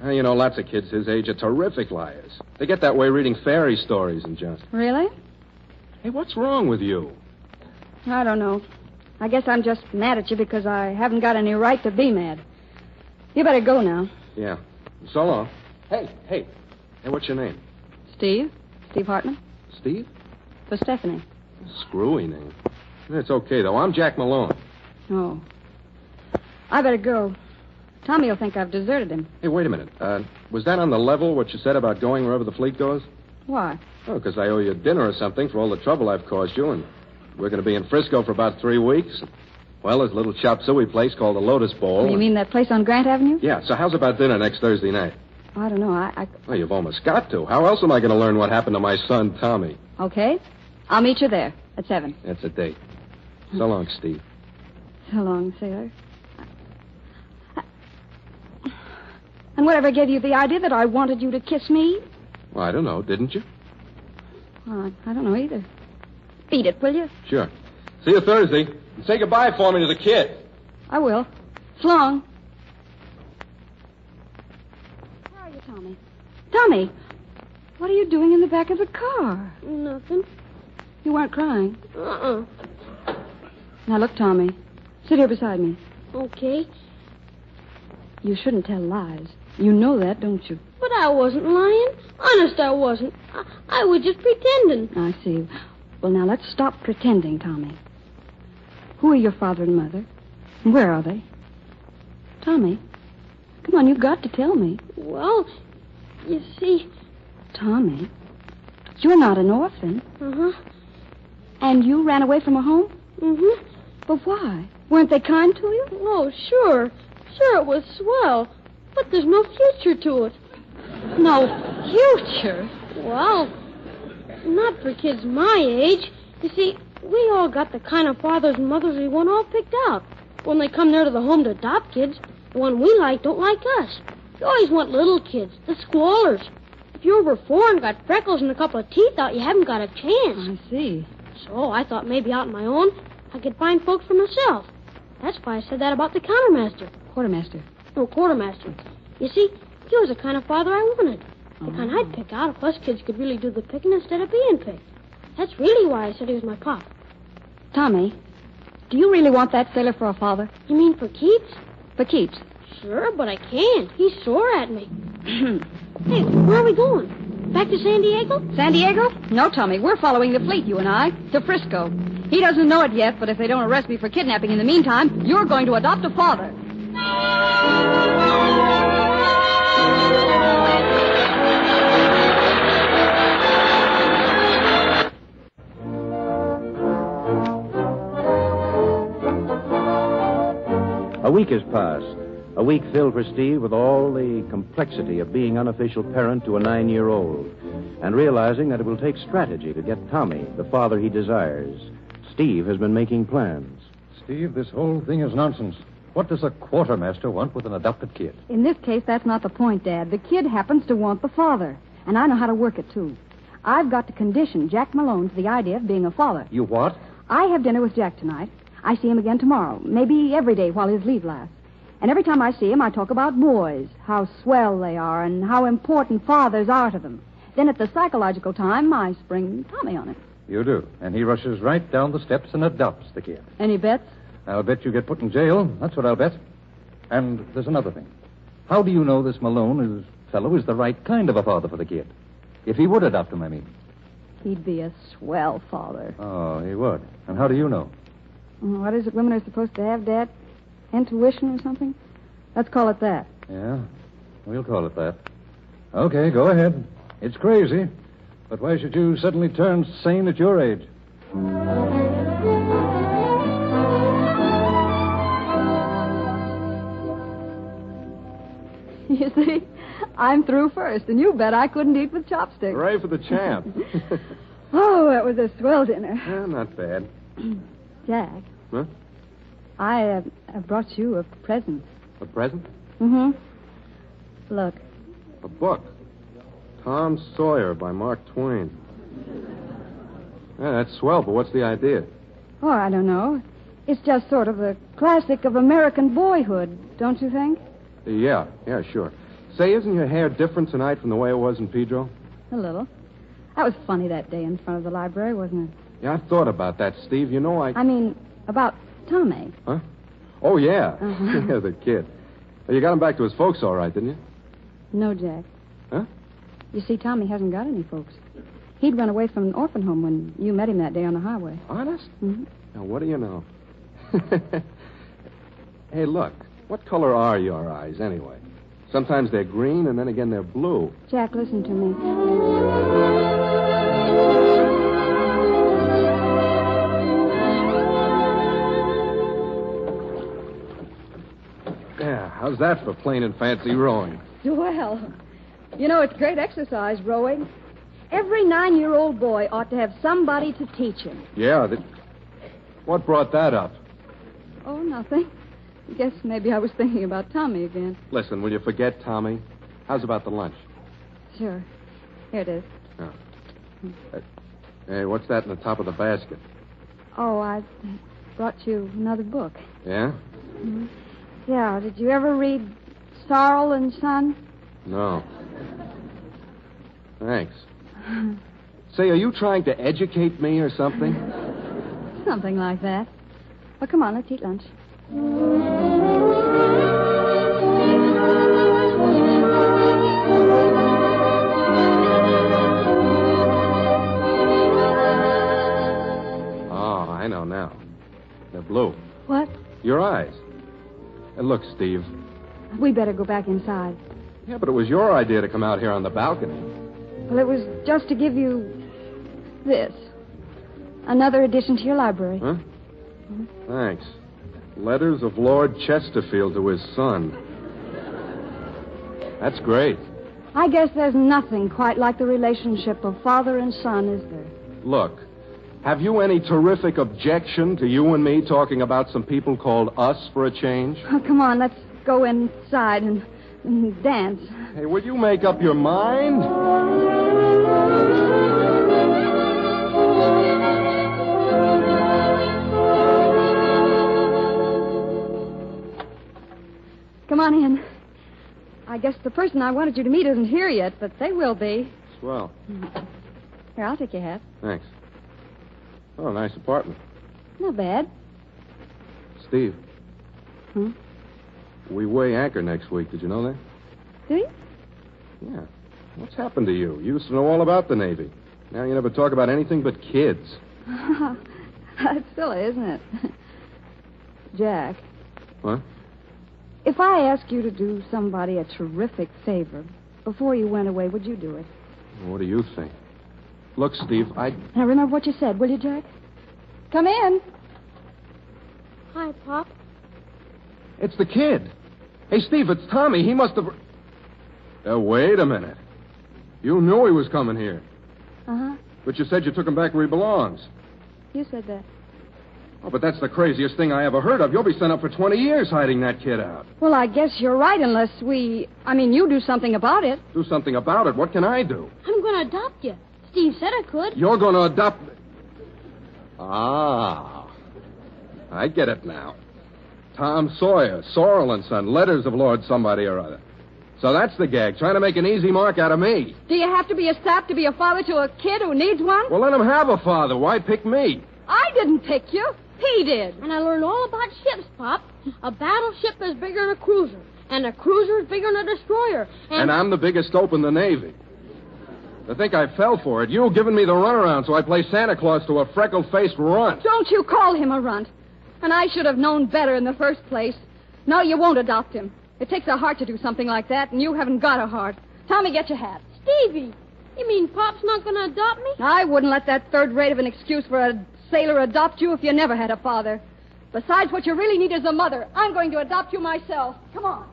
You know, lots of kids his age are terrific liars. They get that way reading fairy stories and just... Really? Hey, what's wrong with you? I don't know. I guess I'm just mad at you because I haven't got any right to be mad. You better go now. Yeah. So long. Hey, what's your name? Steve? Steve Hartman? Steve? For Stephanie. Screwy name. It's okay, though. I'm Jack Malone. Oh. I better go. Tommy will think I've deserted him. Hey, wait a minute. Was that on the level, what you said about going wherever the fleet goes? Why? Oh, because I owe you dinner or something for all the trouble I've caused you, and we're going to be in Frisco for about 3 weeks. Well, there's a little chop suey place called the Lotus Bowl. You mean that place on Grant Avenue? Yeah, so how's about dinner next Thursday night? I don't know. Well, you've almost got to. How else am I going to learn what happened to my son, Tommy? Okay. I'll meet you there at 7. That's a date. So long, Steve. So long, sailor. And whatever gave you the idea that I wanted you to kiss me? Well, I don't know. Didn't you? Well, I don't know either. Beat it, will you? Sure. See you Thursday. And say goodbye for me to the kid. I will. So long. How are you, Tommy? Tommy, what are you doing in the back of the car? Nothing. You weren't crying. Uh-uh. Now, look, Tommy. Sit here beside me. Okay. You shouldn't tell lies. You know that, don't you? But I wasn't lying. Honest, I wasn't. I was just pretending. I see. Well, now, let's stop pretending, Tommy. Who are your father and mother? And where are they? Tommy, come on, you've got to tell me. Well, you see... Tommy, you're not an orphan. Uh-huh. And you ran away from a home? Mm-hmm. But why? Weren't they kind to you? Oh, sure. Sure, it was swell. But there's no future to it. No future? Well, not for kids my age. You see, we all got the kind of fathers and mothers we want all picked out. When they come there to the home to adopt kids, the one we like don't like us. You always want little kids, the squallers. If you're over 4 and got freckles and a couple of teeth out, you haven't got a chance. I see. So I thought maybe out on my own, I could find folks for myself. That's why I said that about the countermaster. Quartermaster. No, quartermaster. You see, he was the kind of father I wanted. The kind I'd pick out if us kids could really do the picking instead of being picked. That's really why I said he was my pop. Tommy, do you really want that sailor for a father? You mean for keeps? For keeps. Sure, but I can't. He's sore at me. Hey, where are we going? Back to San Diego? San Diego? No, Tommy, we're following the fleet, you and I, to Frisco. He doesn't know it yet, but if they don't arrest me for kidnapping in the meantime, you're going to adopt a father. A week has passed. A week filled for Steve with all the complexity of being unofficial parent to a 9-year-old and realizing that it will take strategy to get Tommy the father he desires. Steve has been making plans. Steve, this whole thing is nonsense. What does a quartermaster want with an adopted kid? In this case, that's not the point, Dad. The kid happens to want the father, and I know how to work it, too. I've got to condition Jack Malone to the idea of being a father. You what? I have dinner with Jack tonight. I see him again tomorrow, maybe every day while his leave lasts. And every time I see him, I talk about boys, how swell they are, and how important fathers are to them. Then at the psychological time, I spring Tommy on him. You do. And he rushes right down the steps and adopts the kid. Any bets? I'll bet you get put in jail. That's what I'll bet. And there's another thing. How do you know this Malone fellow is the right kind of a father for the kid? If he would adopt him, I mean. He'd be a swell father. Oh, he would. And how do you know? What is it women are supposed to have, Dad? Intuition or something? Let's call it that. Yeah, we'll call it that. Okay, go ahead. It's crazy. But why should you suddenly turn sane at your age? You see, I'm through first, and you bet I couldn't eat with chopsticks. Hooray for the champ. Oh, that was a swell dinner. Yeah, not bad. Jack. Huh? I brought you a present. A present? Mm-hmm. Look. A book. Tom Sawyer by Mark Twain. Yeah, that's swell, but what's the idea? Oh, I don't know. It's just sort of a classic of American boyhood, don't you think? Yeah, sure. Say, isn't your hair different tonight from the way it was in Pedro? A little. That was funny that day in front of the library, wasn't it? Yeah, I've thought about that, Steve. You know, I mean, about Tommy. Huh? Oh, yeah. Uh-huh. Yeah, the kid. Well, you got him back to his folks all right, didn't you? No, Jack. Huh? You see, Tommy hasn't got any folks. He'd run away from an orphan home when you met him that day on the highway. Honest? Mm-hmm. Now, what do you know? Hey, look. What color are your eyes, anyway? Sometimes they're green, and then again they're blue. Jack, listen to me. Yeah, how's that for plain and fancy rowing? Well, you know, it's great exercise, rowing. Every 9-year-old boy ought to have somebody to teach him. Yeah, what brought that up? Oh, nothing. Guess maybe I was thinking about Tommy again. Listen, will you forget Tommy? How's about the lunch? Sure. Here it is. Oh. Hey, what's that in the top of the basket? Oh, I brought you another book. Yeah? Mm-hmm. Yeah, did you ever read Sorrel and Son? No. Thanks. Say, are you trying to educate me or something? Something like that. Well, come on, let's eat lunch. Oh, I know now. They're blue. What? Your eyes. Hey, look, Steve. We better go back inside. Yeah, but it was your idea to come out here on the balcony. Well, it was just to give you this. Another addition to your library. Huh? Thanks. Letters of Lord Chesterfield to his son. That's great. I guess there's nothing quite like the relationship of father and son, is there? Look, have you any terrific objection to you and me talking about some people called us for a change? Oh, come on, let's go inside and dance. Hey, will you make up your mind? Come on in. I guess the person I wanted you to meet isn't here yet, but they will be. Swell. Here, I'll take your hat. Thanks. Oh, nice apartment. Not bad. Steve. Hmm? We weigh anchor next week. Did you know that? Do you? Yeah. What's happened to you? You used to know all about the Navy. Now you never talk about anything but kids. That's silly, isn't it? Jack. What? If I asked you to do somebody a terrific favor before you went away, would you do it? What do you think? Look, Steve, Now, remember what you said, will you, Jack? Come in. Hi, Pop. It's the kid. Hey, Steve, it's Tommy. He must have... wait a minute. You knew he was coming here. Uh-huh. But you said you took him back where he belongs. You said that. Oh, but that's the craziest thing I ever heard of. You'll be sent up for 20 years hiding that kid out. Well, I guess you're right, unless you do something about it. Do something about it. What can I do? I'm going to adopt you. Steve said I could. You're going to adopt... Ah. I get it now. Tom Sawyer, Sorrel and Son, letters of Lord somebody or other. So that's the gag, trying to make an easy mark out of me. Do you have to be a sap to be a father to a kid who needs one? Well, let him have a father. Why pick me? I didn't pick you. He did. And I learned all about ships, Pop. A battleship is bigger than a cruiser. And a cruiser is bigger than a destroyer. And I'm the biggest dope in the Navy. To think I fell for it. You giving me the runaround, so I play Santa Claus to a freckle-faced runt. Don't you call him a runt. And I should have known better in the first place. No, you won't adopt him. It takes a heart to do something like that, and you haven't got a heart. Tommy, get your hat. Stevie, you mean Pop's not going to adopt me? I wouldn't let that third rate of an excuse for a sailor adopt you if you never had a father. Besides, what you really need is a mother. I'm going to adopt you myself. Come on.